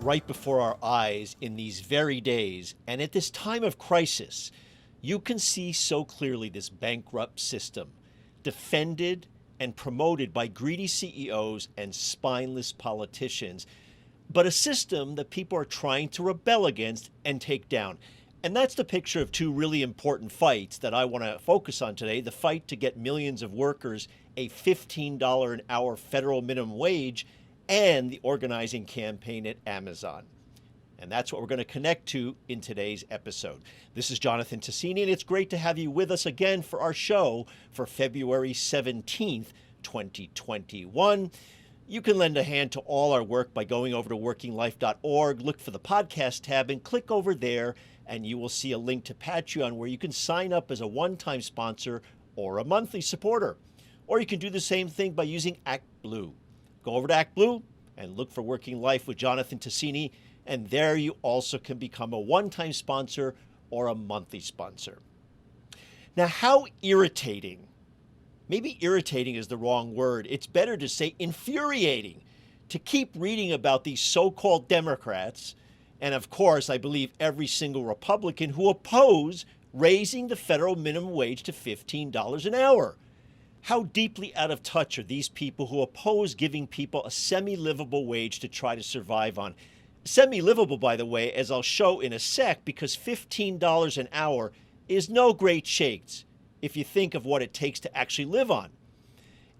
right before our eyes in these very days. And at this time of crisis, you can see so clearly this bankrupt system, defended and promoted by greedy CEOs and spineless politicians, but a system that people are trying to rebel against and take down. And that's the picture of two really important fights that I want to focus on today. The fight to get millions of workers a $15 an hour federal minimum wage, and the organizing campaign at Amazon. And that's what we're going to connect to in today's episode. This is Jonathan Tasini, and it's great to have you with us again for our show for February 17th, 2021. You can lend a hand to all our work by going over to workinglife.org, look for the podcast tab, and click over there, and you will see a link to Patreon where you can sign up as a one-time sponsor or a monthly supporter. Or you can do the same thing by using ActBlue. Go over to ActBlue and look for Working Life with Jonathan Tasini, and there you also can become a one-time sponsor or a monthly sponsor. Now, how irritating, maybe irritating is the wrong word, it's better to say infuriating, to keep reading about these so-called Democrats, and of course, I believe every single Republican who oppose raising the federal minimum wage to $15 an hour. How deeply out of touch are these people who oppose giving people a semi-livable wage to try to survive on? Semi-livable, by the way, as I'll show in a sec, because $15 an hour is no great shakes if you think of what it takes to actually live on.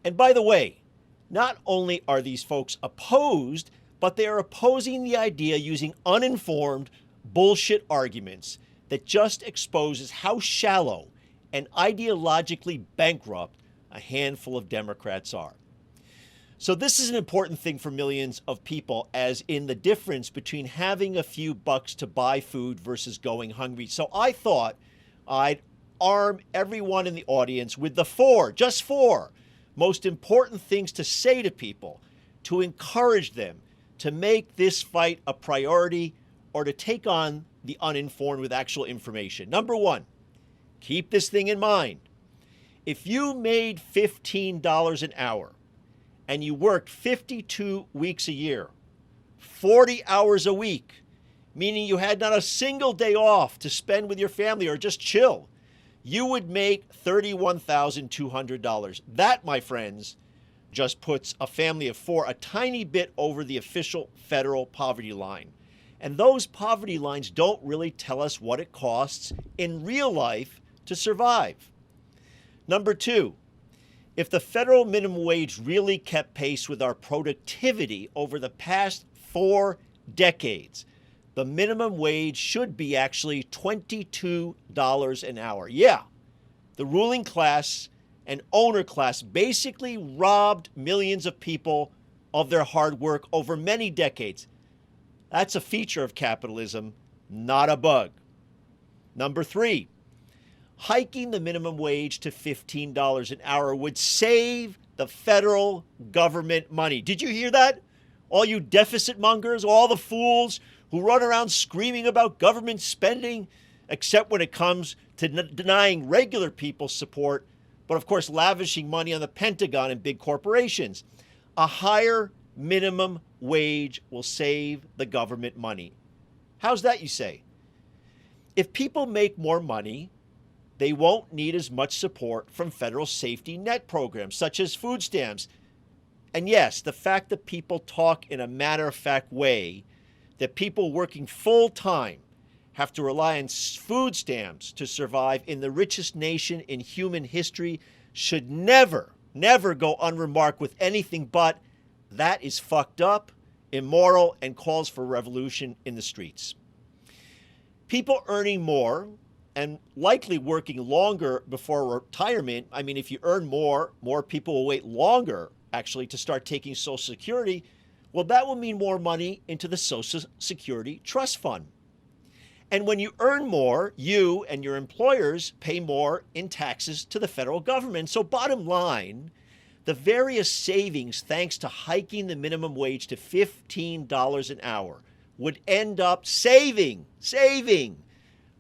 And by the way, not only are these folks opposed, but they are opposing the idea using uninformed bullshit arguments that just exposes how shallow and ideologically bankrupt a handful of Democrats are. So this is an important thing for millions of people, as in the difference between having a few bucks to buy food versus going hungry. So I thought I'd arm everyone in the audience with the just four most important things to say to people, to encourage them to make this fight a priority or to take on the uninformed with actual information. Number one, keep this thing in mind. If you made $15 an hour and you worked 52 weeks a year, 40 hours a week, meaning you had not a single day off to spend with your family or just chill, you would make $31,200. That, my friends, just puts a family of four a tiny bit over the official federal poverty line. And those poverty lines don't really tell us what it costs in real life to survive. Number two, if the federal minimum wage really kept pace with our productivity over the past 4 decades, the minimum wage should be actually $22 an hour. Yeah, the ruling class and owner class basically robbed millions of people of their hard work over many decades. That's a feature of capitalism, not a bug. Number three, hiking the minimum wage to $15 an hour would save the federal government money. Did you hear that? All you deficit mongers, all the fools who run around screaming about government spending, except when it comes to denying regular people support, but of course lavishing money on the Pentagon and big corporations. A higher minimum wage will save the government money. How's that, you say? If people make more money, they won't need as much support from federal safety net programs, such as food stamps. And yes, the fact that people talk in a matter-of-fact way, that people working full-time have to rely on food stamps to survive in the richest nation in human history should never go unremarked with anything but that is fucked up, immoral, and calls for revolution in the streets. People earning more and likely working longer before retirement. I mean, if you earn more people will wait longer, actually, to start taking Social Security. Well, that will mean more money into the Social Security Trust Fund. And when you earn more, you and your employers pay more in taxes to the federal government. So bottom line, the various savings thanks to hiking the minimum wage to $15 an hour would end up saving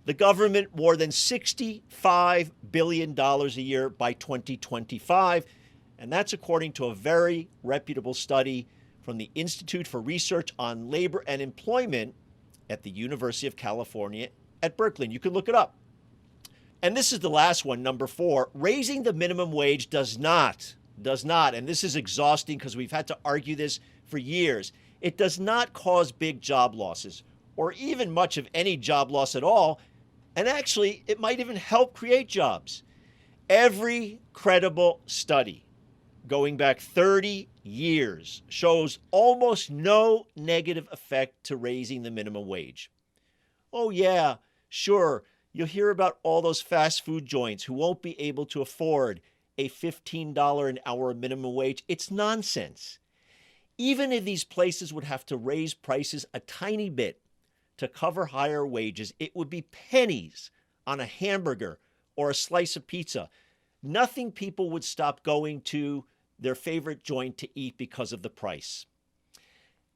the government more than $65 billion a year by 2025. And that's according to a very reputable study from the Institute for Research on Labor and Employment at the University of California at Berkeley. And you can look it up. And this is the last one, number 4. Raising the minimum wage does not, and this is exhausting because we've had to argue this for years, it does not cause big job losses or even much of any job loss at all. And actually, it might even help create jobs. Every credible study going back 30 years shows almost no negative effect to raising the minimum wage. Oh yeah, sure, you'll hear about all those fast food joints who won't be able to afford a $15 an hour minimum wage. It's nonsense. Even if these places would have to raise prices a tiny bit to cover higher wages, it would be pennies on a hamburger or a slice of pizza. Nothing people would stop going to their favorite joint to eat because of the price.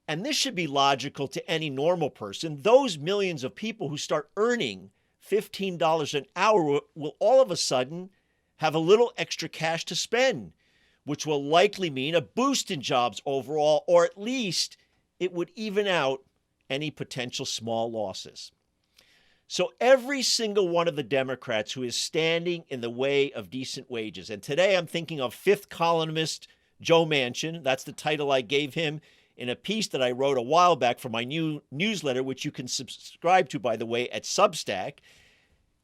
And this should be logical to any normal person. Those millions of people who start earning $15 an hour will all of a sudden have a little extra cash to spend, which will likely mean a boost in jobs overall, or at least it would even out any potential small losses. So every single one of the Democrats who is standing in the way of decent wages, and today I'm thinking of 5th columnist Joe Manchin, that's the title I gave him in a piece that I wrote a while back for my new newsletter, which you can subscribe to, by the way, at Substack.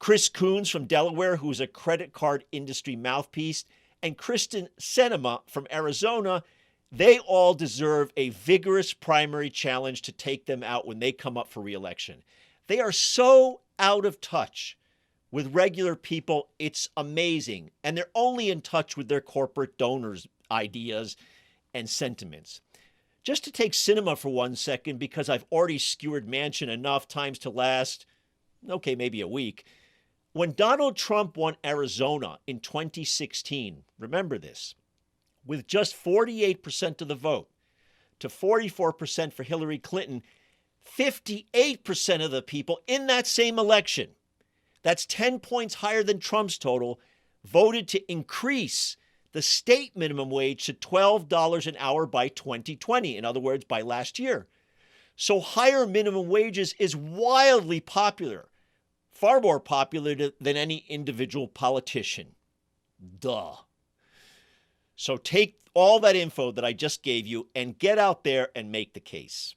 Chris Coons from Delaware, who's a credit card industry mouthpiece, and Kristen Sinema from Arizona, they all deserve a vigorous primary challenge to take them out when they come up for re-election. They are so out of touch with regular people, it's amazing. And they're only in touch with their corporate donors' ideas and sentiments. Just to take Sinema for 1 second, because I've already skewered Manchin enough times to last, okay, maybe a week. When Donald Trump won Arizona in 2016, remember this, with just 48% of the vote to 44% for Hillary Clinton, 58% of the people in that same election, that's 10 points higher than Trump's total, voted to increase the state minimum wage to $12 an hour by 2020. In other words, by last year. So higher minimum wages is wildly popular, far more popular than any individual politician. Duh. So take all that info that I just gave you and get out there and make the case.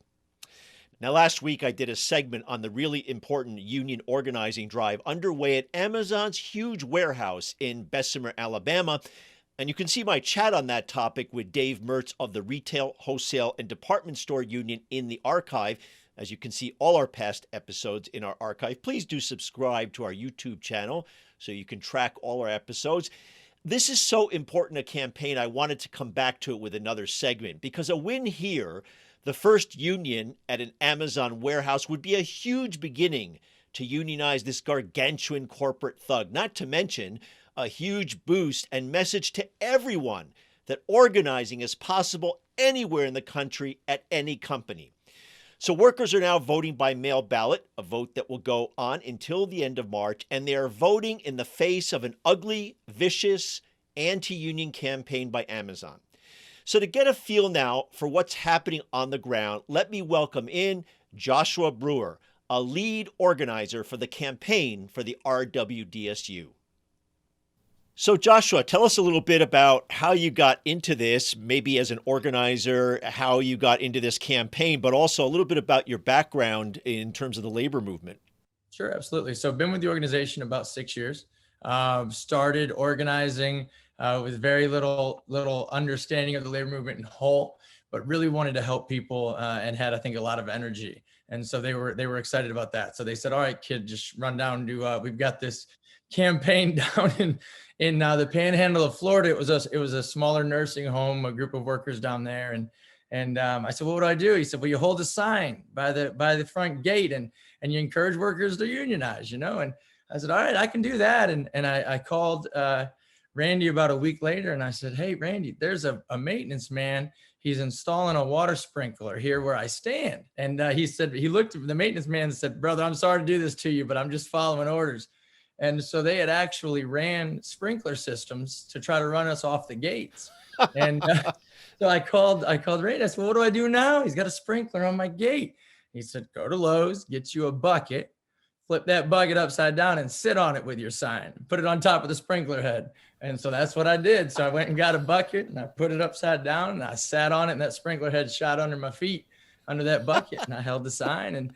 Now, last week I did a segment on the really important union organizing drive underway at Amazon's huge warehouse in Bessemer, Alabama. And you can see my chat on that topic with Dave Mertz of the Retail, Wholesale, and Department Store Union in the archive. As you can see all our past episodes in our archive. Please do subscribe to our YouTube channel so you can track all our episodes. This is so important a campaign, I wanted to come back to it with another segment, because a win here, the first union at an Amazon warehouse, would be a huge beginning to unionize this gargantuan corporate thug, not to mention a huge boost and message to everyone that organizing is possible anywhere in the country at any company. So workers are now voting by mail ballot, a vote that will go on until the end of March, and they are voting in the face of an ugly, vicious, anti-union campaign by Amazon. So to get a feel now for what's happening on the ground, let me welcome in Joshua Brewer, a lead organizer for the campaign for the RWDSU. So Joshua, tell us a little bit about how you got into this, maybe as an organizer, how you got into this campaign, but also a little bit about your background in terms of the labor movement. Sure, absolutely. So I've been with the organization about 6 years. Started organizing with very little understanding of the labor movement in whole, but really wanted to help people and had, I think, a lot of energy. And so they were excited about that. So they said, all right, kid, just run down to, we've got this campaign down in the panhandle of Florida. It was a smaller nursing home, a group of workers down there. And I said, well, what do I do? He said, well, you hold a sign by the front gate and you encourage workers to unionize, And I said, all right, I can do that. And I called Randy about a week later and I said, hey, Randy, there's a maintenance man. He's installing a water sprinkler here where I stand. And he said, he looked at the maintenance man and said, brother, I'm sorry to do this to you, but I'm just following orders. And so they had actually ran sprinkler systems to try to run us off the gates. And so I called Ray. I said, well, what do I do now? He's got a sprinkler on my gate. He said, go to Lowe's, get you a bucket, flip that bucket upside down and sit on it with your sign, put it on top of the sprinkler head. And so that's what I did. So I went and got a bucket and I put it upside down and I sat on it, and that sprinkler head shot under my feet under that bucket, and I held the sign, and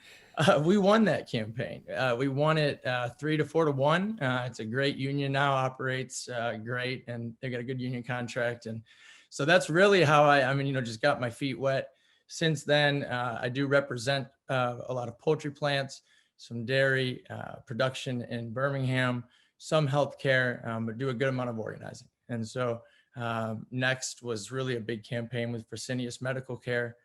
we won that campaign. We won it 3-4 to 1. It's a great union now, operates great, and they got a good union contract. And so that's really how I mean, just got my feet wet. Since then, I do represent a lot of poultry plants, some dairy production in Birmingham, some healthcare, but do a good amount of organizing. And so next was really a big campaign with Fresenius Medical Care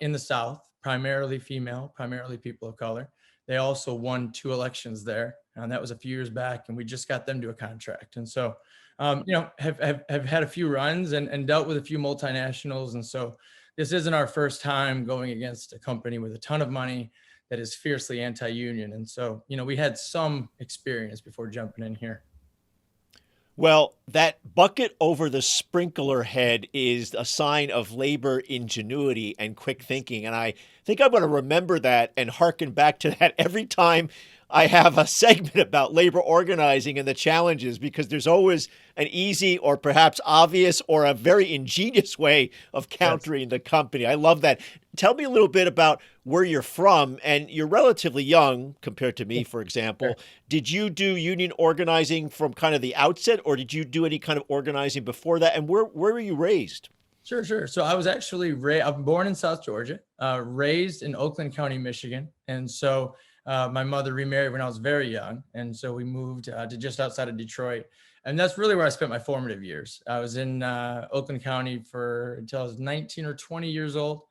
in the South, primarily female, primarily people of color. They also won 2 elections there, and that was a few years back, and we just got them to a contract. And so, have had a few runs and dealt with a few multinationals. And so this isn't our first time going against a company with a ton of money that is fiercely anti-union. And so, we had some experience before jumping in here. Well, that bucket over the sprinkler head is a sign of labor ingenuity and quick thinking. And I think I'm going to remember that and hearken back to that every time I have a segment about labor organizing and the challenges, because there's always an easy or perhaps obvious or a very ingenious way of countering the company. I love that. Tell me a little bit about where you're from, and you're relatively young compared to me, for example. Did you do union organizing from kind of the outset, or did you do any kind of organizing before that? And where were you raised? Sure. So I was actually I'm born in South Georgia, raised in Oakland County, Michigan. And so my mother remarried when I was very young. And so we moved to just outside of Detroit. And that's really where I spent my formative years. I was in Oakland County until I was 19 or 20 years old.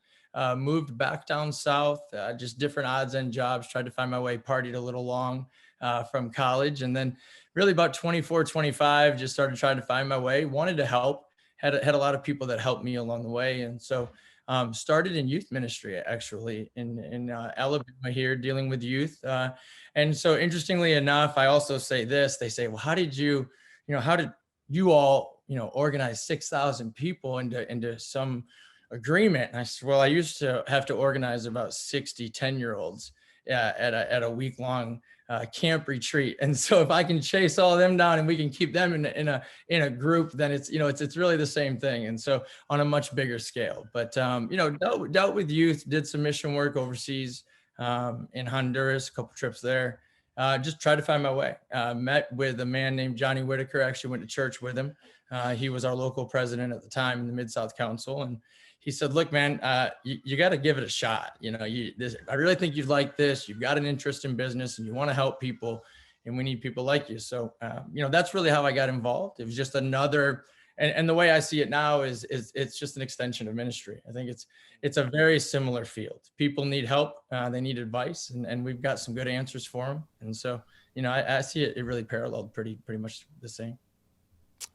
Moved back down south, just different odds and jobs, tried to find my way, partied a little long from college. And then really about 24, 25, just started trying to find my way, wanted to help, had a lot of people that helped me along the way. And so started in youth ministry, actually, in Alabama here, dealing with youth. And so interestingly enough, I also say this, they say, well, how did you all, organize 6,000 people into some agreement? And I said, well, I used to have to organize about 60 10-year-olds at a week-long camp retreat. And so if I can chase all of them down and we can keep them in a group, then it's really the same thing. And so on a much bigger scale, but dealt with youth, did some mission work overseas in Honduras, a couple trips there. Just tried to find my way. Met with a man named Johnny Whitaker. Actually went to church with him. He was our local president at the time in the Mid-South Council. And he said, look, man, you got to give it a shot. I really think you'd like this. You've got an interest in business and you want to help people, and we need people like you. So, that's really how I got involved. It was just another, and the way I see it now is it's just an extension of ministry. I think it's a very similar field. People need help. They need advice, and we've got some good answers for them. And so, I see it really paralleled pretty much the same.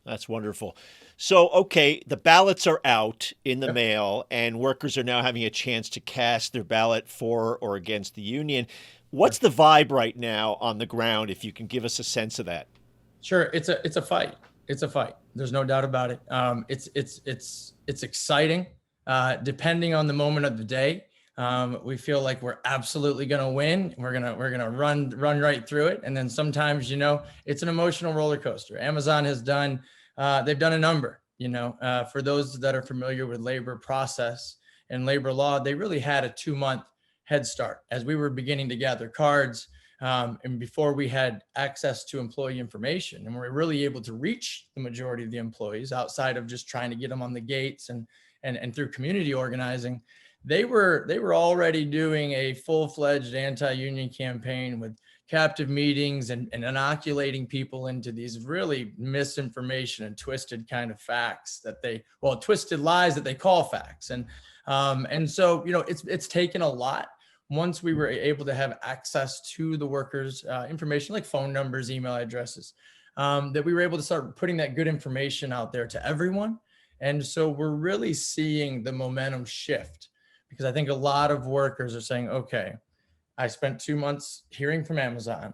That's wonderful. So, okay, the ballots are out in the mail, and workers are now having a chance to cast their ballot for or against the union. What's the vibe right now on the ground, if you can give us a sense of that? Sure, it's a fight. It's a fight. There's no doubt about it. It's exciting. Depending on the moment of the day, we feel like we're absolutely going to win. We're gonna run right through it. And then sometimes, it's an emotional roller coaster. Amazon has done, they've done a number, for those that are familiar with labor process and labor law, they really had a 2-month head start as we were beginning to gather cards. And before we had access to employee information, and we're really able to reach the majority of the employees outside of just trying to get them on the gates and through community organizing. They were already doing a full-fledged anti-union campaign with captive meetings and inoculating people into these really misinformation and twisted kind of facts twisted lies that they call facts. And so, it's taken a lot. Once we were able to have access to the workers' information, like phone numbers, email addresses, that we were able to start putting that good information out there to everyone. And so we're really seeing the momentum shift, because I think a lot of workers are saying, okay, I spent 2 months hearing from Amazon,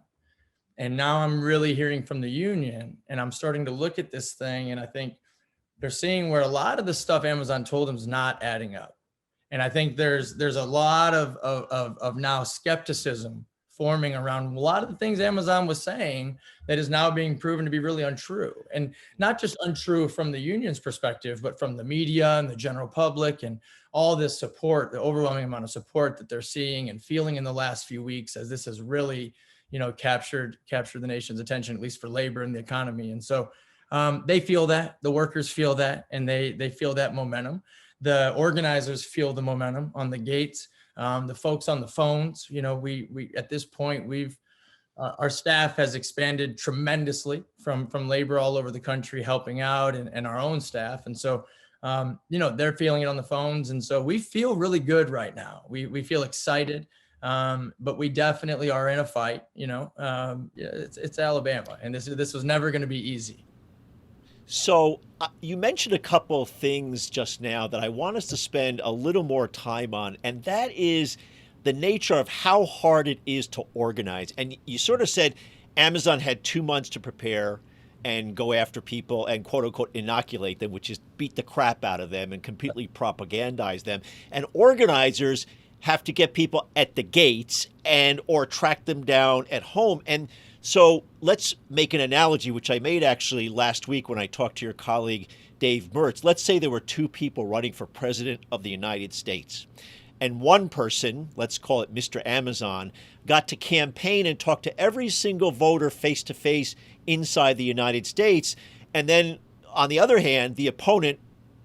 and now I'm really hearing from the union, and I'm starting to look at this thing, and I think they're seeing where a lot of the stuff Amazon told them is not adding up. And I think there's a lot of now skepticism forming around a lot of the things Amazon was saying that is now being proven to be really untrue. And not just untrue from the union's perspective, but from the media and the general public and all this support, the overwhelming amount of support that they're seeing and feeling in the last few weeks, as this has really, captured the nation's attention, at least for labor and the economy. And so they feel that, the workers feel that, and they feel that momentum. The organizers feel the momentum on the gates. The folks on the phones, we at this point, our staff has expanded tremendously from labor all over the country, helping out, and our own staff. And so, they're feeling it on the phones. And so we feel really good right now. We feel excited, but we definitely are in a fight. It's Alabama, and this was never going to be easy. So you mentioned a couple of things just now that I want us to spend a little more time on, and that is the nature of how hard it is to organize. And you sort of said Amazon had 2 months to prepare and go after people and quote unquote inoculate them, which is beat the crap out of them and completely propagandize them. And organizers have to get people at the gates and or track them down at home. And so let's make an analogy, which I made actually last week when I talked to your colleague, Dave Mertz. Let's say there were two people running for president of the United States. And one person, let's call it Mr. Amazon, got to campaign and talk to every single voter face to face inside the United States. And then on the other hand, the opponent,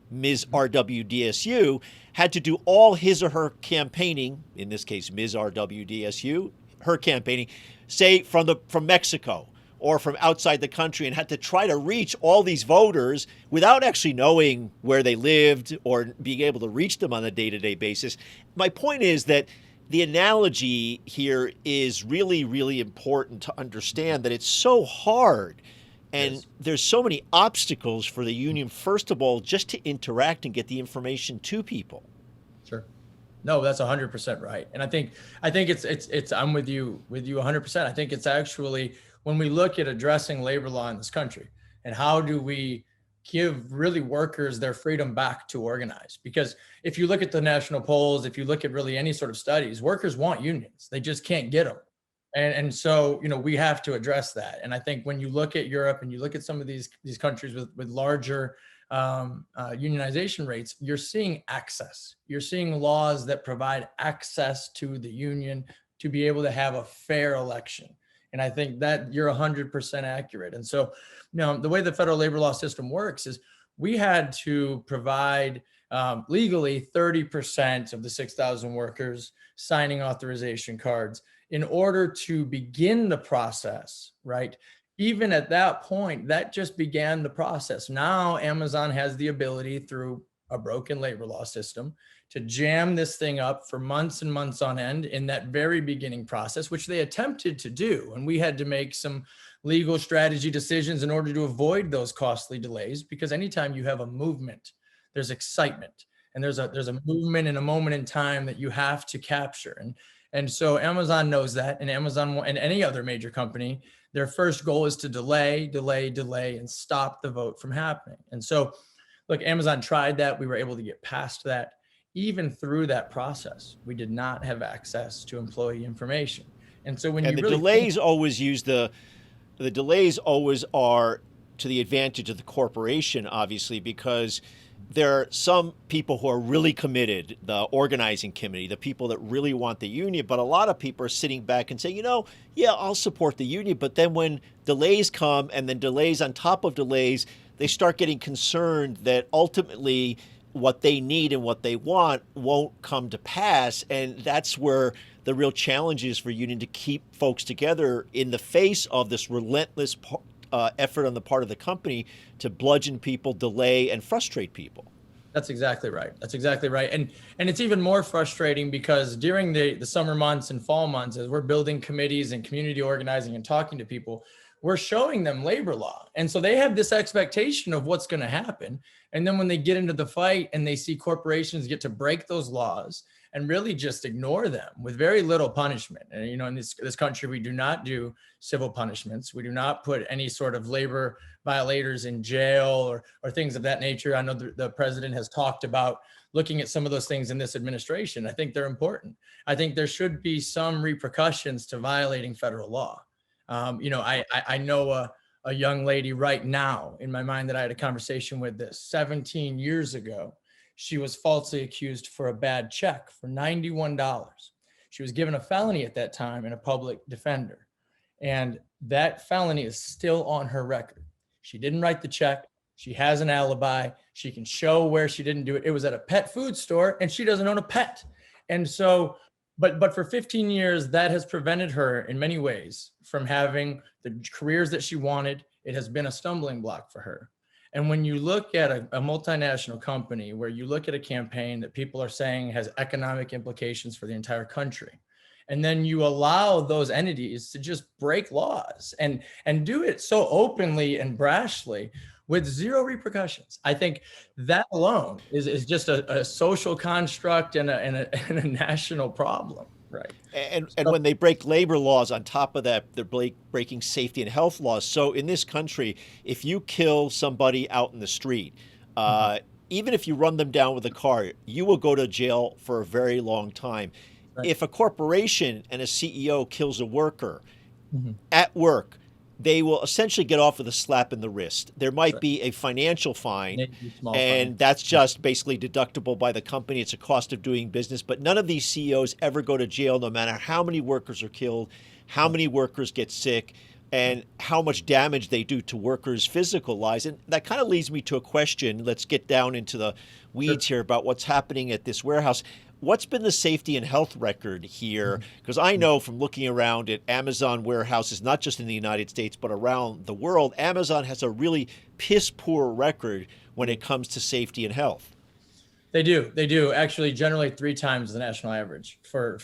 Ms. RWDSU, had to do all his or her campaigning, in this case, Ms. RWDSU, her campaigning, say from Mexico or from outside the country, and had to try to reach all these voters without actually knowing where they lived or being able to reach them on a day-to-day basis. My point is that the analogy here is really, really important to understand that it's so hard and yes, there's so many obstacles for the union, first of all, just to interact and get the information to people. Sure. No, that's 100% right. And I think it's I'm with you 100%. I think it's actually, when we look at addressing labor law in this country and how do we give really workers their freedom back to organize? Because if you look at the national polls, if you look at really any sort of studies, workers want unions. They just can't get them. And so, we have to address that. And I think when you look at Europe and you look at some of these countries with larger unionization rates, you're seeing access. You're seeing laws that provide access to the union to be able to have a fair election. And I think that you're 100% accurate. And so, the way the federal labor law system works is we had to provide legally 30% of the 6,000 workers signing authorization cards in order to begin the process, right? Even at that point, that just began the process. Now Amazon has the ability, through a broken labor law system, to jam this thing up for months and months on end in that very beginning process, which they attempted to do. And we had to make some legal strategy decisions in order to avoid those costly delays, because anytime you have a movement, there's excitement, and there's a movement in a moment in time that you have to capture. And so Amazon knows that, and Amazon and any other major company, their first goal is to delay, and stop the vote from happening. And so, look, Amazon tried that. We were able to get past that. Even through that process, we did not have access to employee information. And so when and you the really delays always use the delays always are to the advantage of the corporation, obviously, because there are some people who are really committed, the organizing committee, the people that really want the union, but a lot of people are sitting back and saying, yeah, I'll support the union. But then when delays come, and then delays on top of delays, they start getting concerned that ultimately what they need and what they want won't come to pass. And that's where the real challenge is for union to keep folks together in the face of this relentless effort on the part of the company to bludgeon people, delay, and frustrate people. That's exactly right. And it's even more frustrating because during the summer months and fall months, as we're building committees and community organizing and talking to people, we're showing them labor law. And so they have this expectation of what's going to happen. And then when they get into the fight and they see corporations get to break those laws and really just ignore them with very little punishment. And, you know, in this country, we do not do civil punishments. We do not put any sort of labor violators in jail or things of that nature. I know the president has talked about looking at some of those things in this administration. I think they're important. I think there should be some repercussions to violating federal law. You know, I know a young lady right now in my mind that I had a conversation with this 17 years ago. She was falsely accused for a bad check for $91. She was given a felony at that time and a public defender. And that felony is still on her record. She didn't write the check. She has an alibi. She can show where she didn't do it. It was at a pet food store and she doesn't own a pet. And so, but for 15 years, that has prevented her in many ways from having the careers that she wanted. It has been a stumbling block for her. And when you look at a multinational company where you look at a campaign that people are saying has economic implications for the entire country, and then you allow those entities to just break laws and do it so openly and brashly with zero repercussions, I think that alone is just a social construct and a national problem. Right. And when they break labor laws on top of that, they're breaking safety and health laws. So in this country, if you kill somebody out in the street, even if you run them down with a car, you will go to jail for a very long time. Right. If a corporation and a CEO kills a worker at work, they will essentially get off with a slap in the wrist. There might be a financial fine, and that's just basically deductible by the company. It's a cost of doing business. But none of these CEOs ever go to jail, no matter how many workers are killed, how many workers get sick, and how much damage they do to workers' physical lives. And that kind of leads me to a question. Let's get down into the weeds here about what's happening at this warehouse. What's been the safety and health record here? Because I know from looking around at Amazon warehouses, not just in the United States, but around the world, Amazon has a really piss poor record when it comes to safety and health. They do actually generally 3 times the national average for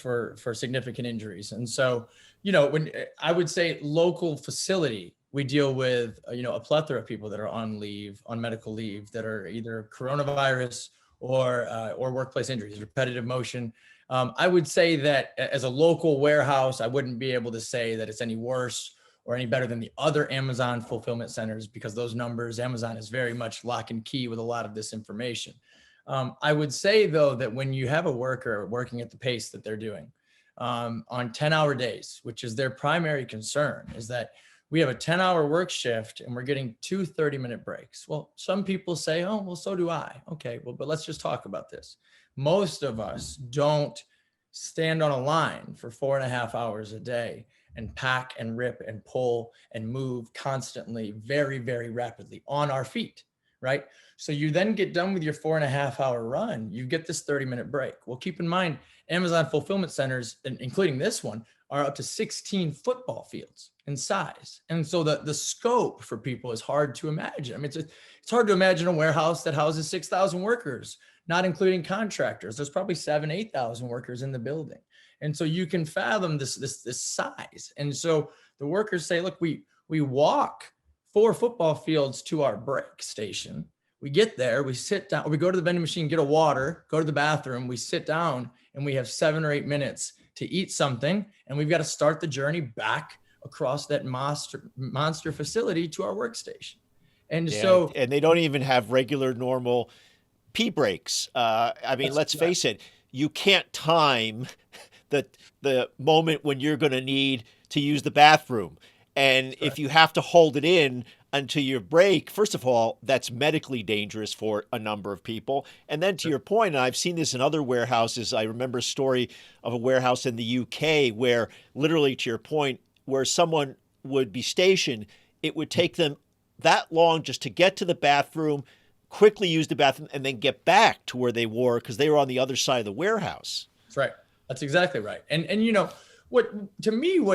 significant injuries. And so, you know, when I would say local facility, we deal with, you know, a plethora of people that are on leave, on medical leave, that are either coronavirus or workplace injuries, repetitive motion. I would say that as a local warehouse, I wouldn't be able to say that it's any worse or any better than the other Amazon fulfillment centers, because those numbers, Amazon is very much lock and key with a lot of this information. I would say, though, that when you have a worker working at the pace that they're doing on 10-hour days, which is their primary concern, is that we have a 10-hour work shift and we're getting 2 30-minute breaks. Well, some people say, oh, well, so do I. Okay, well, but let's just talk about this. Most of us don't stand on a line for 4.5 hours a day and pack and rip and pull and move constantly, very, very rapidly on our feet, right? So you then get done with your 4.5-hour run, you get this 30-minute break. Well, keep in mind, Amazon fulfillment centers, including this one, are up to 16 football fields in size. And so the scope for people is hard to imagine. I mean, it's hard to imagine a warehouse that houses 6,000 workers, not including contractors. There's probably 7,000, 8,000 workers in the building. And so you can fathom this size. And so the workers say, look, we walk 4 football fields to our break station. We get there, we sit down, we go to the vending machine, get a water, go to the bathroom, we sit down, and we have 7 or 8 minutes to eat something. And we've got to start the journey back across that monster facility to our workstation. And so, and they don't even have regular, normal pee breaks. I mean, let's face it, you can't time the moment when you're going to need to use the bathroom. And if you have to hold it in until your break, first of all, that's medically dangerous for a number of people. And then to your point, and I've seen this in other warehouses. I remember a story of a warehouse in the UK where literally, to your point, where someone would be stationed, it would take them that long just to get to the bathroom, quickly use the bathroom, and then get back to where they were because they were on the other side of the warehouse. That's right. That's exactly right. And you know, what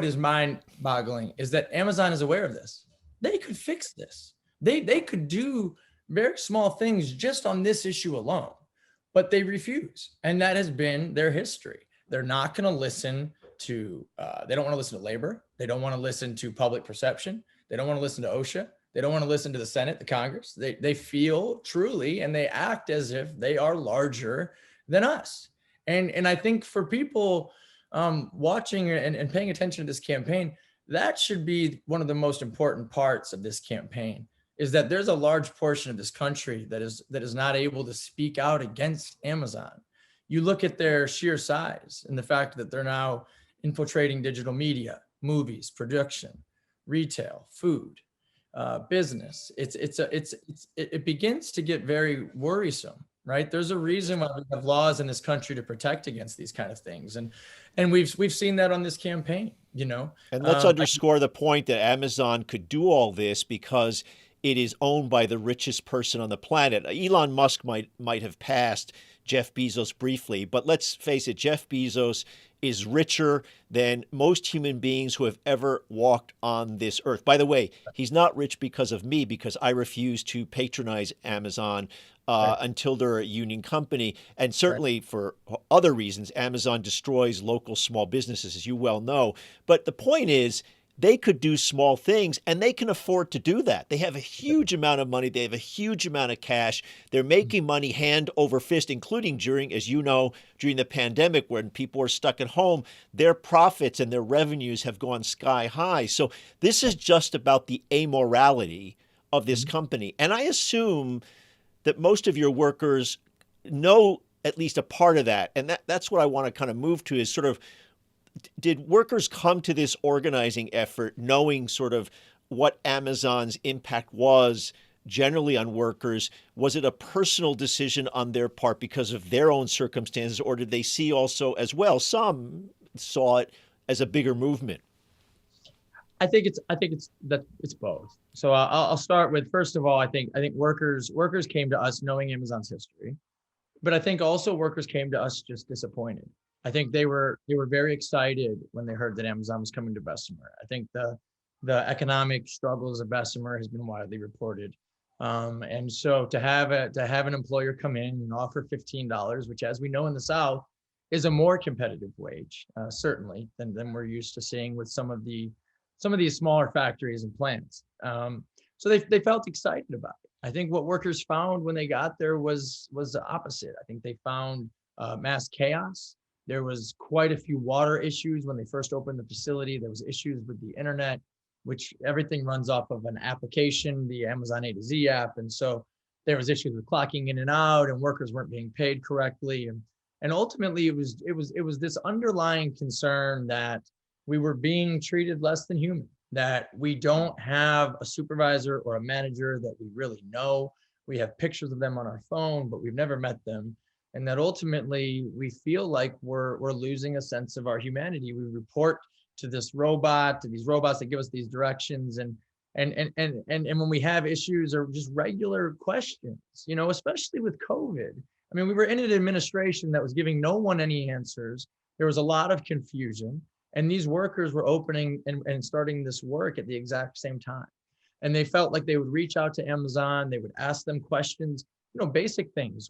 is mind-boggling is that Amazon is aware of this. They could fix this. They could do very small things just on this issue alone, but they refuse. And that has been their history. They're not going to listen to, they don't want to listen to labor. They don't want to listen to public perception. They don't want to listen to OSHA. They don't want to listen to the Senate, the Congress. They feel truly, and they act as if they are larger than us. And I think for people watching and paying attention to this campaign, that should be one of the most important parts of this campaign, is that there's a large portion of this country that is not able to speak out against Amazon. You look at their sheer size and the fact that they're now infiltrating digital media, movies, production, retail, food, business. It begins to get very worrisome, right? There's a reason why we have laws in this country to protect against these kind of things, and we've seen that on this campaign, you know. And let's underscore the point that Amazon could do all this because it is owned by the richest person on the planet. Elon Musk might have passed Jeff Bezos briefly, but let's face it, Jeff Bezos is richer than most human beings who have ever walked on this earth. By the way, he's not rich because of me, because I refuse to patronize Amazon until they're a union company. And certainly for other reasons, Amazon destroys local small businesses, as you well know. But the point is, they could do small things, and they can afford to do that. They have a huge amount of money. They have a huge amount of cash. They're making money hand over fist, including during, as you know, during the pandemic when people were stuck at home. Their profits and their revenues have gone sky high. So this is just about the amorality of this company. And I assume that most of your workers know at least a part of that. And that's what I want to kind of move to, is sort of, did workers come to this organizing effort knowing sort of what Amazon's impact was generally on workers? Was it a personal decision on their part because of their own circumstances, or did they see also as well, some saw it as a bigger movement? I think it's both. So I'll start with, first of all, I think workers came to us knowing Amazon's history, but I think also workers came to us just disappointed. I think they were very excited when they heard that Amazon was coming to Bessemer. I think the economic struggles of Bessemer has been widely reported, and so to have an employer come in and offer $15, which, as we know in the South, is a more competitive wage, certainly than we're used to seeing with some of these smaller factories and plants. So they felt excited about it. I think what workers found when they got there was the opposite. I think they found mass chaos. There was quite a few water issues when they first opened the facility. There was issues with the internet, which everything runs off of an application, the Amazon A to Z app. And so there was issues with clocking in and out, and workers weren't being paid correctly. And ultimately it was this underlying concern that we were being treated less than human, that we don't have a supervisor or a manager that we really know. We have pictures of them on our phone, but we've never met them. And that ultimately we feel like we're losing a sense of our humanity. We report to this robot, to these robots that give us these directions, and when we have issues or just regular questions, you know, especially with COVID. I mean, we were in an administration that was giving no one any answers. There was a lot of confusion, and these workers were opening and starting this work at the exact same time. And they felt like they would reach out to Amazon, they would ask them questions, you know, basic things.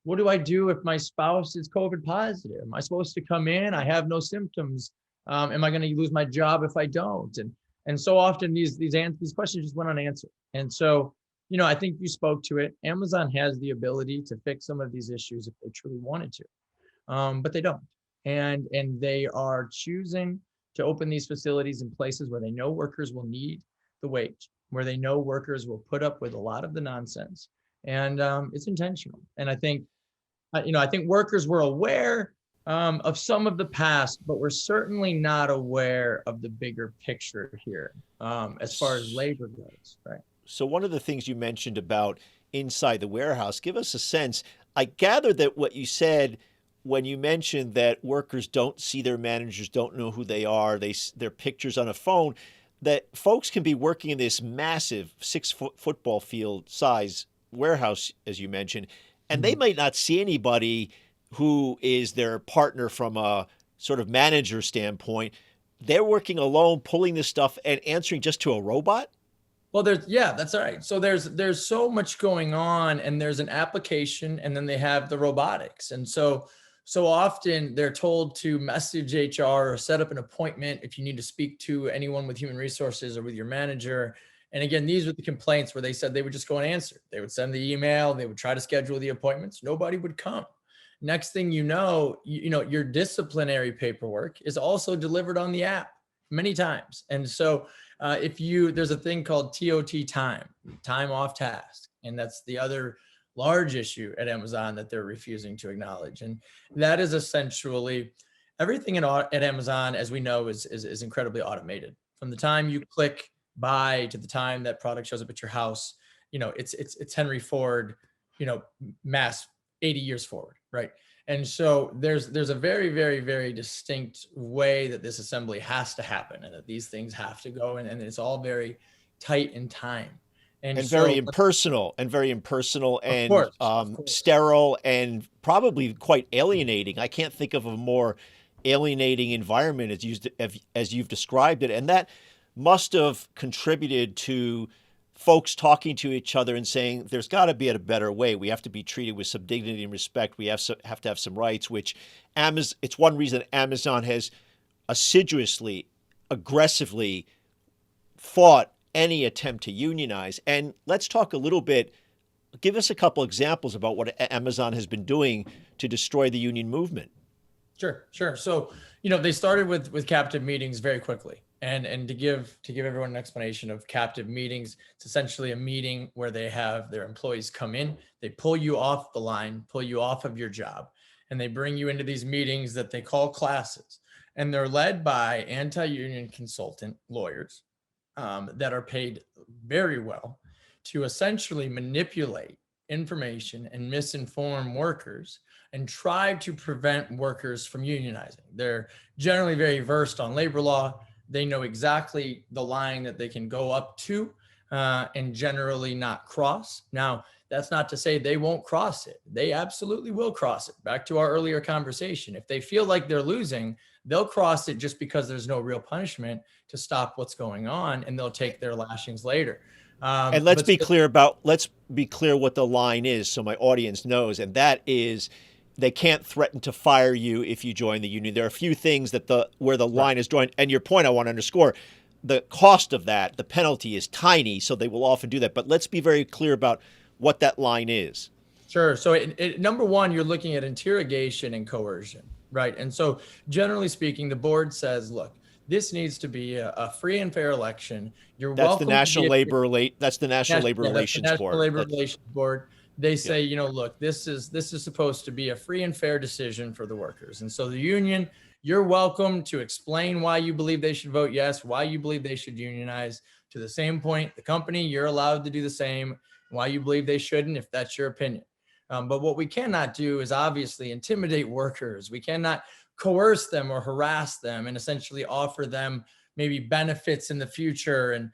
What do I do if my spouse is COVID positive? Am I supposed to come in? I have no symptoms. Am I going to lose my job if I don't? And so often these questions just went unanswered. And so, you know, I think you spoke to it. Amazon has the ability to fix some of these issues if they truly wanted to, but they don't. And they are choosing to open these facilities in places where they know workers will need the wage, where they know workers will put up with a lot of the nonsense. And it's intentional. And I think, I think workers were aware of some of the past, but we're certainly not aware of the bigger picture here as far as labor goes, right? So one of the things you mentioned about inside the warehouse, give us a sense. I gather that what you said when you mentioned that workers don't see their managers, don't know who they are, their pictures on a phone, that folks can be working in this massive 6-foot football field size warehouse, as you mentioned, and they might not see anybody who is their partner from a sort of manager standpoint. They're working alone, pulling this stuff and answering just to a robot. Well, that's all right. So there's so much going on, and there's an application, and then they have the robotics. And so so often they're told to message HR or set up an appointment if you need to speak to anyone with human resources or with your manager. And again, these are the complaints where they said they would just go and answer. They would send the email, they would try to schedule the appointments. Nobody would come. Next thing you know, your disciplinary paperwork is also delivered on the app many times. And so there's a thing called TOT time off task. And that's the other large issue at Amazon that they're refusing to acknowledge. And that is essentially everything at Amazon, as we know, is incredibly automated. From the time you click buy to the time that product shows up at your house, it's Henry Ford, mass 80 years forward, right? And so there's a very, very, very distinct way that this assembly has to happen, and that these things have to go, and it's all very tight in time. And so, very impersonal, and of course, sterile, and probably quite alienating. I can't think of a more alienating environment as you've described it. And that must have contributed to folks talking to each other and saying, there's got to be a better way. We have to be treated with some dignity and respect. We have to have some rights, which it's one reason Amazon has assiduously, aggressively fought any attempt to unionize. And let's talk a little bit, give us a couple examples about what Amazon has been doing to destroy the union movement. Sure. So, they started with captive meetings very quickly. And to give everyone an explanation of captive meetings, it's essentially a meeting where they have their employees come in, they pull you off the line, pull you off of your job, and they bring you into these meetings that they call classes. And they're led by anti-union consultant lawyers that are paid very well to essentially manipulate information and misinform workers and try to prevent workers from unionizing. They're generally very versed on labor law. They know exactly the line that they can go up to and generally not cross. Now, that's not to say they won't cross it. They absolutely will cross it. Back to our earlier conversation. If they feel like they're losing, they'll cross it just because there's no real punishment to stop what's going on, and they'll take their lashings later. And let's be clear what the line is, so my audience knows, and that is, they can't threaten to fire you if you join the union. There are a few things where the line is drawn, and your point I want to underscore, the cost of that, the penalty is tiny, so they will often do that. But let's be very clear about what that line is. Sure. So number one, you're looking at interrogation and coercion, right? And so generally speaking, the board says, look, this needs to be a free and fair election. That's the National Labor Relations Board. They say, look, this is supposed to be a free and fair decision for the workers. And so the union, you're welcome to explain why you believe they should vote yes, why you believe they should unionize. To the same point, the company, you're allowed to do the same, why you believe they shouldn't, if that's your opinion. But what we cannot do is obviously intimidate workers. We cannot coerce them or harass them and essentially offer them maybe benefits in the future and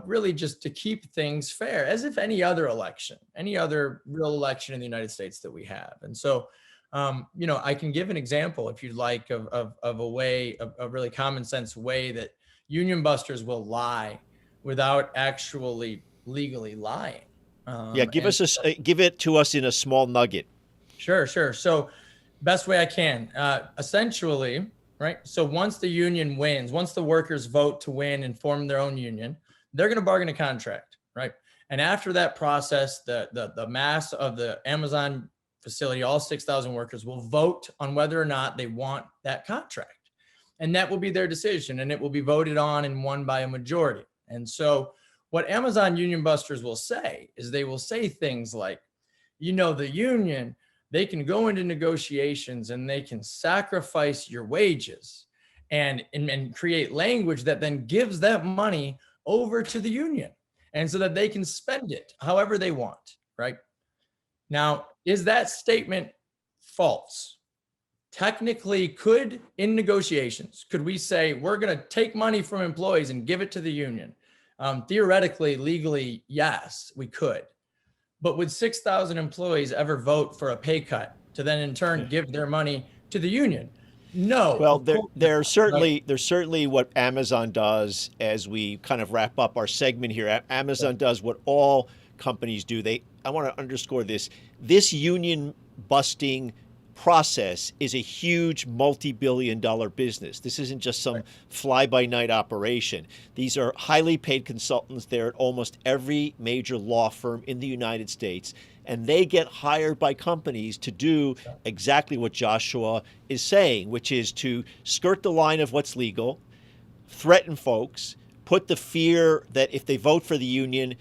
really just to keep things fair, as if any other real election in the United States that we have. And so, I can give an example if you'd like of a really common sense way that union busters will lie without actually legally lying. Give it to us in a small nugget. Sure. So best way I can, essentially, right? So once the union wins, once the workers vote to win and form their own union, they're going to bargain a contract, right? And after that process, the mass of the Amazon facility, all 6,000 workers, will vote on whether or not they want that contract. And that will be their decision, and it will be voted on and won by a majority. And so what Amazon union busters will say is they will say things like, the union, they can go into negotiations and they can sacrifice your wages and create language that then gives that money over to the union, and so that they can spend it however they want, right? Now, is that statement false? Technically, in negotiations, could we say we're going to take money from employees and give it to the union? Theoretically, legally, yes, we could. But would 6,000 employees ever vote for a pay cut to then in turn give their money to the union? No. Well, there's certainly what Amazon does. As we kind of wrap up our segment here, Amazon does what all companies do. I want to underscore this union busting process is a huge multi-billion-dollar business. This isn't just some fly-by-night operation. These are highly paid consultants. They're at almost every major law firm in the United States, and they get hired by companies to do exactly what Joshua is saying, which is to skirt the line of what's legal, threaten folks, put the fear that if they vote for the union,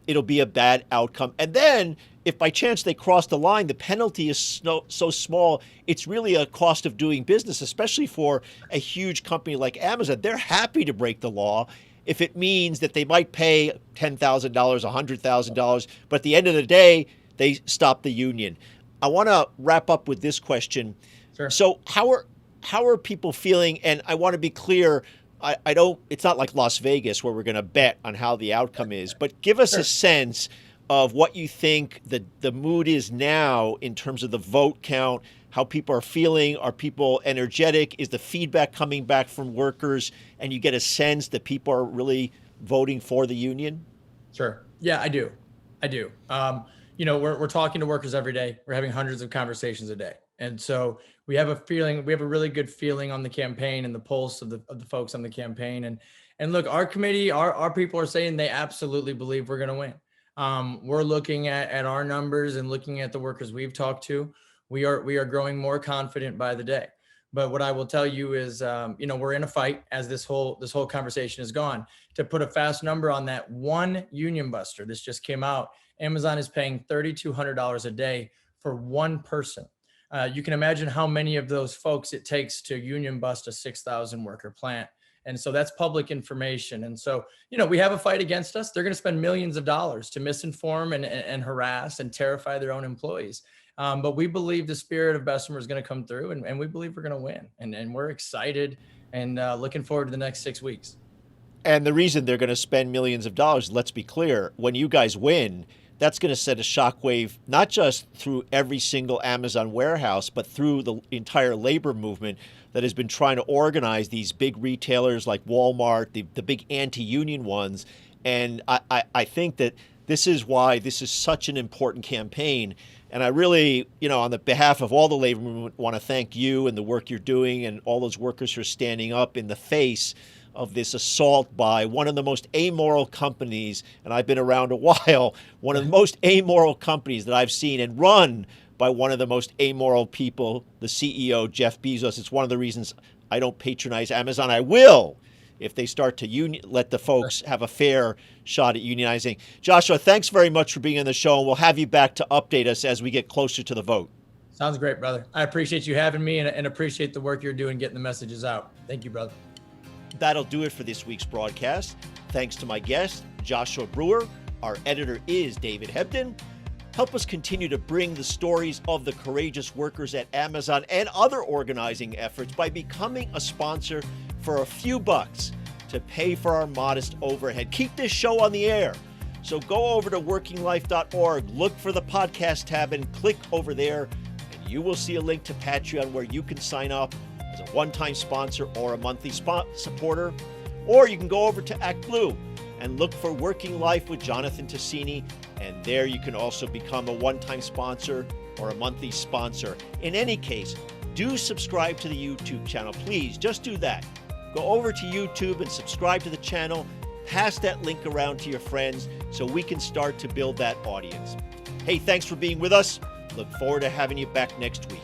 it'll be a bad outcome. And then if by chance they cross the line, the penalty is so small, it's really a cost of doing business, especially for a huge company like Amazon. They're happy to break the law if it means that they might pay $10,000, $100,000, but at the end of the day, they stop the union. I want to wrap up with this question. Sure. So how are people feeling? And I want to be clear, I don't, it's not like Las Vegas where we're going to bet on how the outcome is, but give us a sense of what you think the mood is now in terms of the vote count, how people are feeling. Are people energetic? Is the feedback coming back from workers and you get a sense that people are really voting for the union? Sure. Yeah, I do. We're talking to workers every day. We're having hundreds of conversations a day. And so we have a really good feeling on the campaign and the pulse of the folks on the campaign. And look, our committee, our people are saying they absolutely believe we're going to win. We're looking at our numbers and looking at the workers we've talked to. We are growing more confident by the day. But what I will tell you is, we're in a fight as this whole conversation has gone. To put a fast number on that, one union buster, this just came out, Amazon is paying $3,200 a day for one person. You can imagine how many of those folks it takes to union bust a 6,000 worker plant. And so that's public information. And so, we have a fight against us. They're going to spend millions of dollars to misinform and harass and terrify their own employees. But we believe the spirit of Bessemer is going to come through, and we believe we're going to win. And we're excited and looking forward to the next 6 weeks. And the reason they're going to spend millions of dollars, let's be clear, when you guys win, that's going to set a shockwave, not just through every single Amazon warehouse, but through the entire labor movement that has been trying to organize these big retailers like Walmart, the big anti-union ones. And I think that this is why this is such an important campaign. And I really, on the behalf of all the labor movement, want to thank you and the work you're doing and all those workers who are standing up in the face of this assault by one of the most amoral companies, and I've been around a while, one of the most amoral companies that I've seen, and run by one of the most amoral people, the CEO, Jeff Bezos. It's one of the reasons I don't patronize Amazon. I will if they start to let the folks have a fair shot at unionizing. Joshua, thanks very much for being on the show, and we'll have you back to update us as we get closer to the vote. Sounds great, brother. I appreciate you having me and appreciate the work you're doing getting the messages out. Thank you, brother. That'll do it for this week's broadcast. Thanks to my guest, Joshua Brewer. Our editor is David Hebden. Help us continue to bring the stories of the courageous workers at Amazon and other organizing efforts by becoming a sponsor for a few bucks to pay for our modest overhead. Keep this show on the air. So go over to workinglife.org, look for the podcast tab, and click over there, and you will see a link to Patreon where you can sign up as a one-time sponsor or a monthly supporter. Or you can go over to ActBlue and look for Working Life with Jonathan Tasini, and there you can also become a one-time sponsor or a monthly sponsor. In any case, do subscribe to the YouTube channel. Please, just do that. Go over to YouTube and subscribe to the channel. Pass that link around to your friends so we can start to build that audience. Hey, thanks for being with us. Look forward to having you back next week.